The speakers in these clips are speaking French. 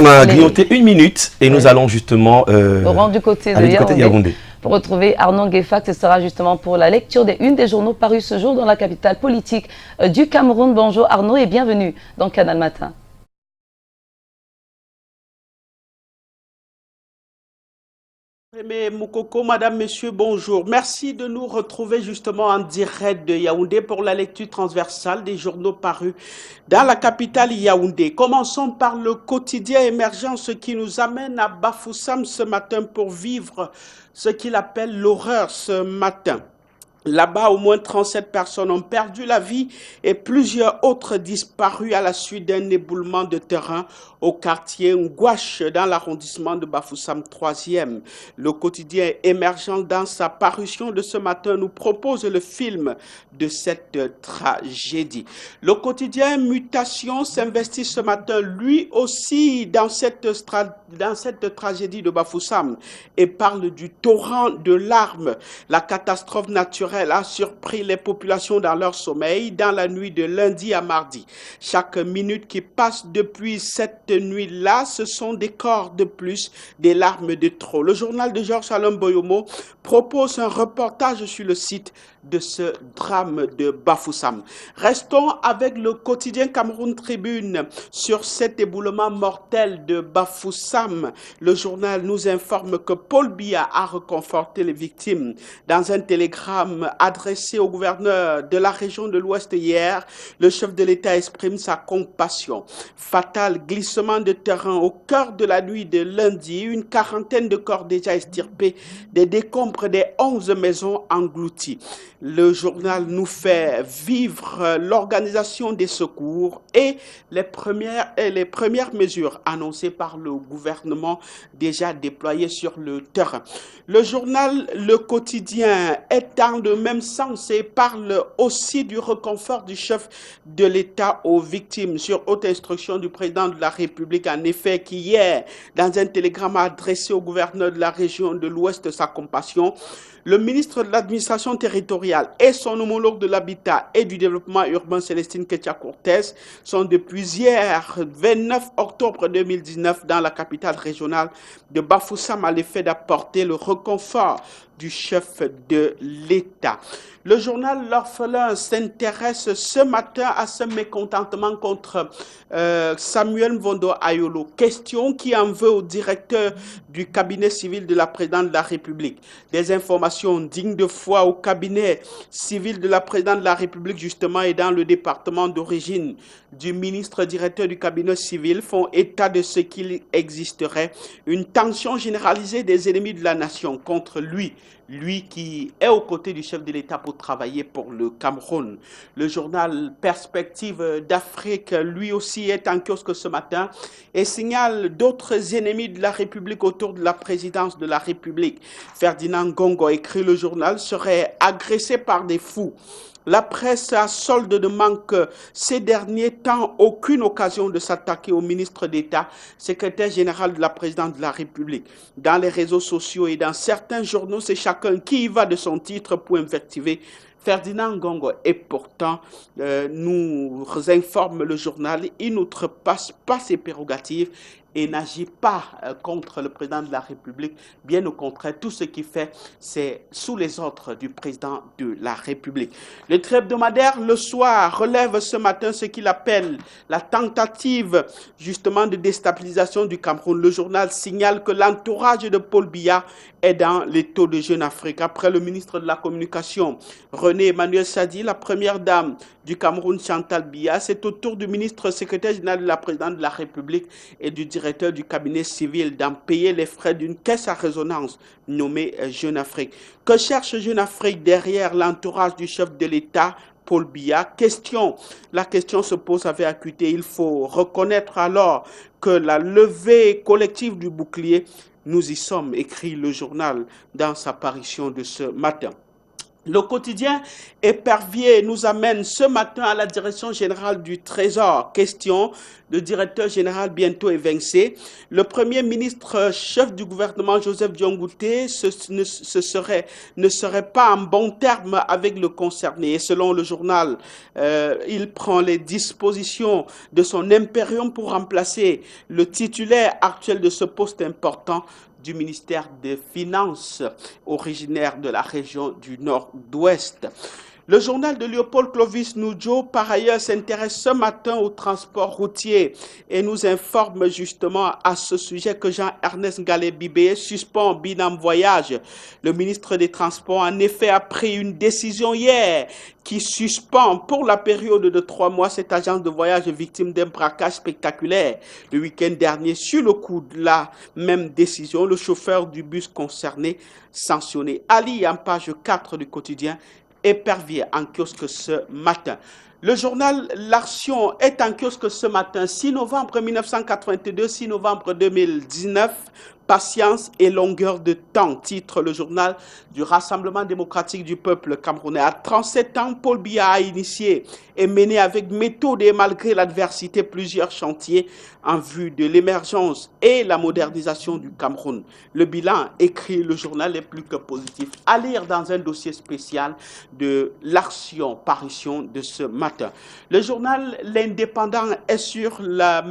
on a grignoté une minute et nous allons justement du côté de Yaoundé. Pour retrouver Arnaud Guéfac, ce sera justement pour la lecture des unes des journaux parus ce jour dans la capitale politique du Cameroun. Bonjour Arnaud et bienvenue dans Canal Matin. Moukoko, madame, monsieur, bonjour. Merci de nous retrouver justement en direct de Yaoundé pour la lecture transversale des journaux parus dans la capitale Yaoundé. Commençons par le quotidien émergent, ce qui nous amène à Bafoussam ce matin pour vivre ce qu'il appelle l'horreur ce matin. Là-bas, au moins 37 personnes ont perdu la vie et plusieurs autres disparus à la suite d'un éboulement de terrain au quartier Ngouache dans l'arrondissement de Bafoussam 3e. Le quotidien émergent dans sa parution de ce matin nous propose le film de cette tragédie. Le quotidien Mutation s'investit ce matin lui aussi dans cette tragédie de Bafoussam et parle du torrent de larmes. La catastrophe naturelle a surpris les populations dans leur sommeil dans la nuit de lundi à mardi. Chaque minute qui passe depuis cette nuit-là, ce sont des corps de plus, des larmes de trop. Le journal de Georges Salom Boyomo propose un reportage sur le site de ce drame de Bafoussam. Restons avec le quotidien Cameroun Tribune sur cet éboulement mortel de Bafoussam. Le journal nous informe que Paul Biya a réconforté les victimes. Dans un télégramme adressé au gouverneur de la région de l'Ouest hier, le chef de l'État exprime sa compassion. Fatal glissement de terrain au cœur de la nuit de lundi, une quarantaine de corps déjà extirpés, des décombres des 11 maisons englouties. Le journal nous fait vivre l'organisation des secours et les premières mesures annoncées par le gouvernement déjà déployées sur le terrain. Le journal Le Quotidien est dans le même sens et parle aussi du réconfort du chef de l'État aux victimes sur haute instruction du président de la République. En effet, qu'hier, dans un télégramme adressé au gouverneur de la région de l'Ouest, sa compassion, le ministre de l'administration territoriale et son homologue de l'habitat et du développement urbain Célestine Ketia-Cortez sont depuis hier, 29 octobre 2019, dans la capitale régionale de Bafoussam à l'effet d'apporter le réconfort du chef de l'État. Le journal L'Orphelin s'intéresse ce matin à ce mécontentement contre Samuel Mvondo Ayolo. Question qui en veut au directeur du cabinet civil de la présidente de la République. Des informations dignes de foi au cabinet civil de la présidente de la République, justement, et dans le département d'origine du ministre directeur du cabinet civil font état de ce qu'il existerait une tension généralisée des ennemis de la nation contre lui qui est aux côtés du chef de l'État pour travailler pour le Cameroun. Le journal Perspective d'Afrique, lui aussi, est en kiosque ce matin et signale d'autres ennemis de la République autour de la présidence de la République. Ferdinand Ngongo, écrit le journal, serait agressé par des fous. La presse a solde de manque ces derniers temps, aucune occasion de s'attaquer au ministre d'État, secrétaire général de la présidente de la République. Dans les réseaux sociaux et dans certains journaux, c'est chacun qui y va de son titre pour invectiver Ferdinand Ngongo. Et pourtant, nous informe le journal, il n'outrepasse pas ses prérogatives et n'agit pas contre le président de la République. Bien au contraire, tout ce qu'il fait, c'est sous les ordres du président de la République. Le trait hebdomadaire, Le Soir, relève ce matin ce qu'il appelle la tentative justement de déstabilisation du Cameroun. Le journal signale que l'entourage de Paul Biya est dans les taux de Jeune Afrique. Après le ministre de la Communication, René Emmanuel Sadi, la première dame du Cameroun, Chantal Biya, c'est au tour du ministre secrétaire général de la présidente de la République et du directeur du cabinet civil d'en payer les frais d'une caisse à résonance nommée Jeune Afrique. Que cherche Jeune Afrique derrière l'entourage du chef de l'État, Paul Biya? La question se pose avec acuité. Il faut reconnaître alors que la levée collective du bouclier, nous y sommes, écrit le journal dans sa parution de ce matin. Le quotidien Épervier nous amène ce matin à la direction générale du Trésor. Question, le directeur général bientôt évincé. Le premier ministre chef du gouvernement Joseph Diongouté ne serait pas en bon terme avec le concerné. Et selon le journal, il prend les dispositions de son impérium pour remplacer le titulaire actuel de ce poste important du ministère des Finances, originaire de la région du Nord-Ouest. Le journal de Léopold Clovis Noudjo, par ailleurs, s'intéresse ce matin au transport routier et nous informe justement à ce sujet que Jean-Ernest Ngalé-Bibé suspend Binam Voyage. Le ministre des Transports, en effet, a pris une décision hier qui suspend pour la période de 3 mois cette agence de voyage victime d'un braquage spectaculaire. Le week-end dernier, sur le coup de la même décision, le chauffeur du bus concerné sanctionné. Ali, en page 4 du quotidien Épervier, en kiosque ce matin. Le journal L'Action est en kiosque ce matin, 6 novembre 1982, 6 novembre 2019. Patience et longueur de temps, titre le journal du Rassemblement démocratique du peuple camerounais. À 37 ans, Paul Biya a initié et mené avec méthode et malgré l'adversité plusieurs chantiers en vue de l'émergence et la modernisation du Cameroun. Le bilan, écrit le journal, est plus que positif. À lire dans un dossier spécial de l'Action, parution de ce matin. Le journal L'Indépendant est sur le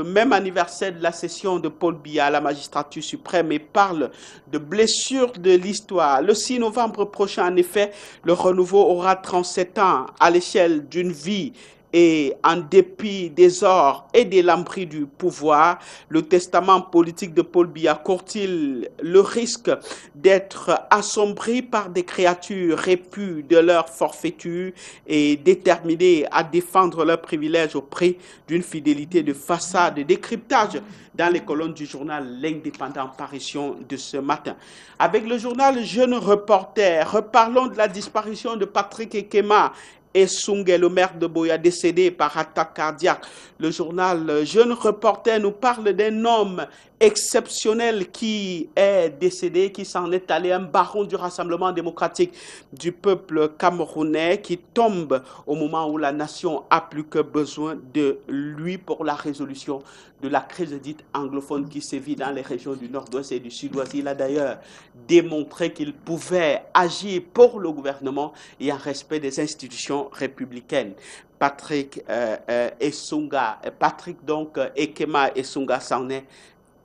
même anniversaire de la session de Paul Biya à la magistrature suprême et parle de blessures de l'histoire. Le 6 novembre prochain, en effet, le renouveau aura 37 ans à l'échelle d'une vie. Et en dépit des ors et des lambris du pouvoir, le testament politique de Paul Biya court-il le risque d'être assombri par des créatures répues de leur forfaiture et déterminées à défendre leurs privilèges au prix d'une fidélité de façade et décryptage dans les colonnes du journal L'Indépendant, parution de ce matin. Avec le journal Jeune Reporter, reparlons de la disparition de Patrick Ekema Essounga, le maire de Boya, décédé par attaque cardiaque. Le journal Jeune Reporter nous parle d'un homme exceptionnel qui est décédé, qui s'en est allé, un baron du Rassemblement démocratique du peuple camerounais qui tombe au moment où la nation a plus que besoin de lui pour la résolution de la crise dite anglophone qui sévit dans les régions du Nord-Ouest et du Sud-Ouest. Il a d'ailleurs démontré qu'il pouvait agir pour le gouvernement et en respect des institutions républicaines. Patrick Ekema Essounga s'en est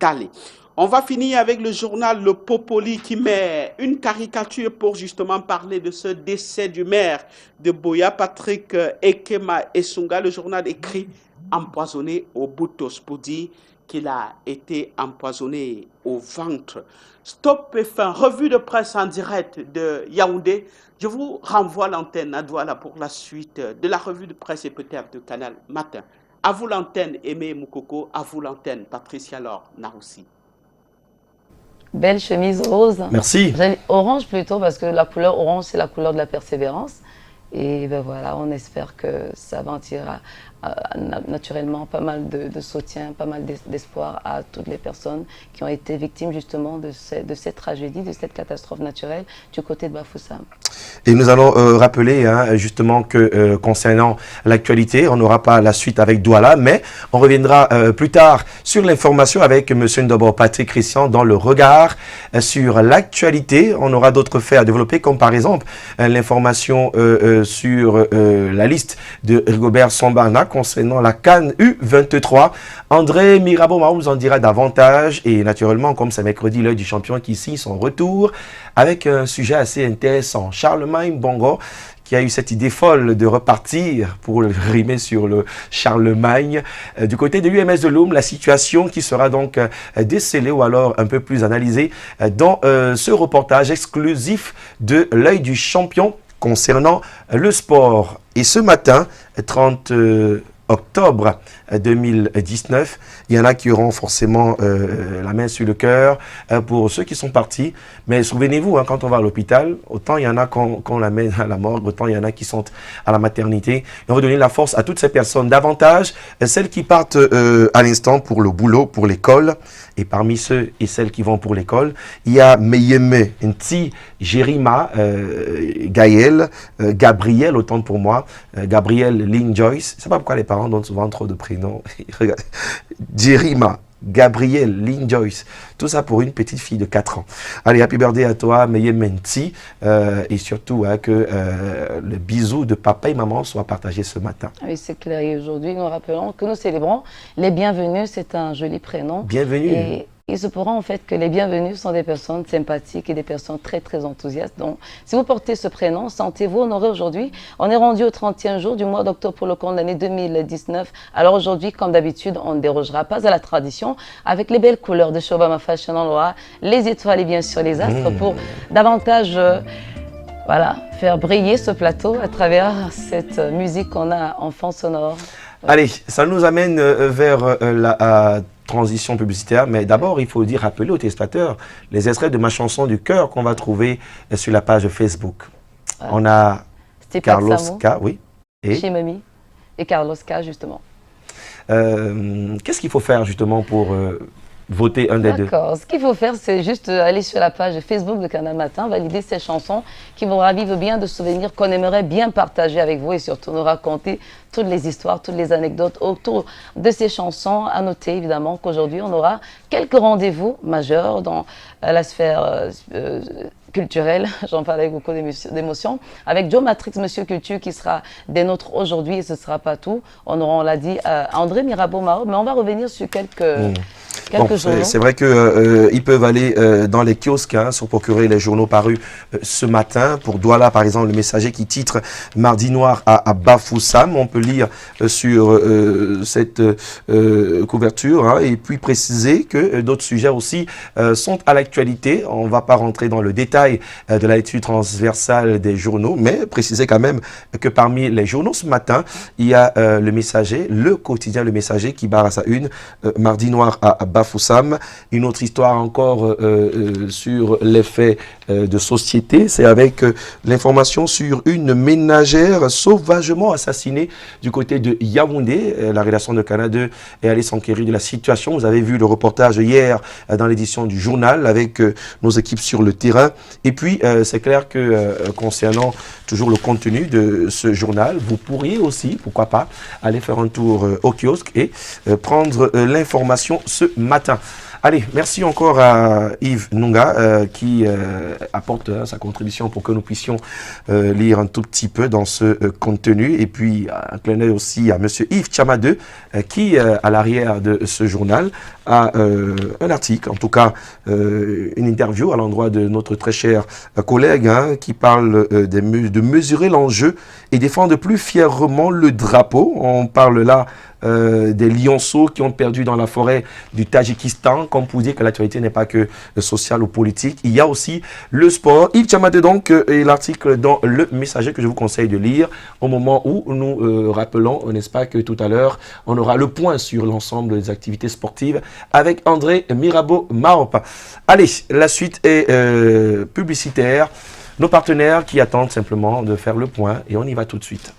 allé. On va finir avec le journal Le Popoli qui met une caricature pour justement parler de ce décès du maire de Boya, Patrick Ekema Essounga. Le journal écrit empoisonné au boutos pour dire qu'il a été empoisonné au ventre. Stop et fin, revue de presse en direct de Yaoundé. Je vous renvoie l'antenne à Douala pour la suite de la revue de presse et peut-être de Canal Matin. À vous l'antenne, Aimé Moukoko. À vous l'antenne, Patricia Laure Naroussi. Belle chemise rose. Merci. Orange plutôt, parce que la couleur orange, c'est la couleur de la persévérance. Et ben voilà, on espère que ça ventira naturellement pas mal de soutien, pas mal d'espoir à toutes les personnes qui ont été victimes justement de cette tragédie, de cette catastrophe naturelle du côté de Bafoussam. Et nous allons rappeler justement que concernant l'actualité, on n'aura pas la suite avec Douala, mais on reviendra plus tard sur l'information avec M. Ndobo Patrick Christian dans le regard sur l'actualité. On aura d'autres faits à développer, comme par exemple l'information sur la liste de Rigobert Sambana concernant la CAN U23. André Mirabeau nous en dira davantage et naturellement, comme c'est mercredi, l'œil du champion qui signe son retour avec un sujet assez intéressant. Charlemagne Bongo qui a eu cette idée folle de repartir pour rimer sur le Charlemagne. Du côté de l'UMS de Loum, la situation qui sera donc décelée ou alors un peu plus analysée dans ce reportage exclusif de l'œil du champion concernant le sport. Et ce matin, 30 octobre 2019. Il y en a qui auront forcément la main sur le cœur pour ceux qui sont partis. Mais souvenez-vous, hein, quand on va à l'hôpital, autant il y en a qu'on l'amène à la morgue, autant il y en a qui sont à la maternité. Et on veut donner la force à toutes ces personnes, davantage celles qui partent à l'instant pour le boulot, pour l'école. Et parmi ceux et celles qui vont pour l'école, il y a Meyeme Nti, Jerima, Gaël, Gabriel, autant pour moi, Gabriel Lynn Joyce. Je ne sais pas pourquoi les parents donnent souvent trop de prénoms. Jerima, Gabriel Lynn Joyce. Tout ça pour une petite fille de 4 ans. Allez, happy birthday à toi, Meyeme Nti. Et surtout, hein, que le bisou de papa et maman soit partagé ce matin. Oui, c'est clair. Et aujourd'hui, nous rappelons que nous célébrons les bienvenus. C'est un joli prénom. Bienvenue. Et il se pourra en fait que les bienvenus sont des personnes sympathiques et des personnes très très enthousiastes. Donc, si vous portez ce prénom, sentez-vous honoré aujourd'hui. On est rendu au 30e jour du mois d'octobre pour le compte de l'année 2019. Alors aujourd'hui, comme d'habitude, on ne dérogera pas à la tradition avec les belles couleurs de Shobama Fashion. On aura les étoiles et bien sûr les astres pour davantage voilà, faire briller ce plateau à travers cette musique qu'on a en fond sonore. Allez, ça nous amène vers la transition publicitaire, mais d'abord, il faut dire, rappeler aux téléspectateurs les extraits de ma chanson du cœur qu'on va trouver sur la page Facebook. On a Carlos K, oui, et Chimami et Carlos K, justement. Qu'est-ce qu'il faut faire, justement, pour voter un des deux? D'accord. Ce qu'il faut faire, c'est juste aller sur la page Facebook de Canal Matin, valider ces chansons qui vous ravivent bien de souvenirs qu'on aimerait bien partager avec vous et surtout nous raconter toutes les histoires, toutes les anecdotes autour de ces chansons. À noter évidemment qu'aujourd'hui, on aura quelques rendez-vous majeurs dans la sphère culturelle. J'en parle avec beaucoup d'émotion. Avec Joe Matrix, Monsieur Culture, qui sera des nôtres aujourd'hui et ce ne sera pas tout. On aura, on l'a dit, André Mirabeau-Maro, mais on va revenir sur quelques journaux. C'est vrai qu'ils peuvent aller dans les kiosques pour procurer les journaux parus ce matin. Pour Douala, par exemple, le Messager qui titre « Mardi noir à Bafoussam ». On peut lire sur cette couverture et puis préciser que d'autres sujets aussi sont à l'actualité. On ne va pas rentrer dans le détail de la étude transversale des journaux, mais préciser quand même que parmi les journaux ce matin, il y a le Messager, le quotidien Le Messager qui barre à sa une « Mardi noir à Bafoussam ». Une autre histoire encore sur les faits de société, c'est avec l'information sur une ménagère sauvagement assassinée du côté de Yaoundé. La rédaction de Canal 2 est allée s'enquérir de la situation. Vous avez vu le reportage hier dans l'édition du journal avec nos équipes sur le terrain. Et puis, c'est clair que concernant toujours le contenu de ce journal, vous pourriez aussi, pourquoi pas, aller faire un tour au kiosque et prendre l'information ce matin. Allez, merci encore à Yves Nunga qui apporte sa contribution pour que nous puissions lire un tout petit peu dans ce contenu. Et puis, un clin d'œil aussi à monsieur Yves Tchamadeu qui, à l'arrière de ce journal, a un article, en tout cas une interview à l'endroit de notre très cher collègue qui parle de mesurer l'enjeu et défendre plus fièrement le drapeau. On parle là des lionceaux qui ont perdu dans la forêt du Tadjikistan, comme pour dire que l'actualité n'est pas que sociale ou politique. Il y a aussi le sport. Yves Tchamadé donc, et l'article dans Le Messager que je vous conseille de lire au moment où nous rappelons, n'est-ce pas, que tout à l'heure, on aura le point sur l'ensemble des activités sportives avec André Mirabeau-Maro. Allez, la suite est publicitaire. Nos partenaires qui attendent simplement de faire le point et on y va tout de suite.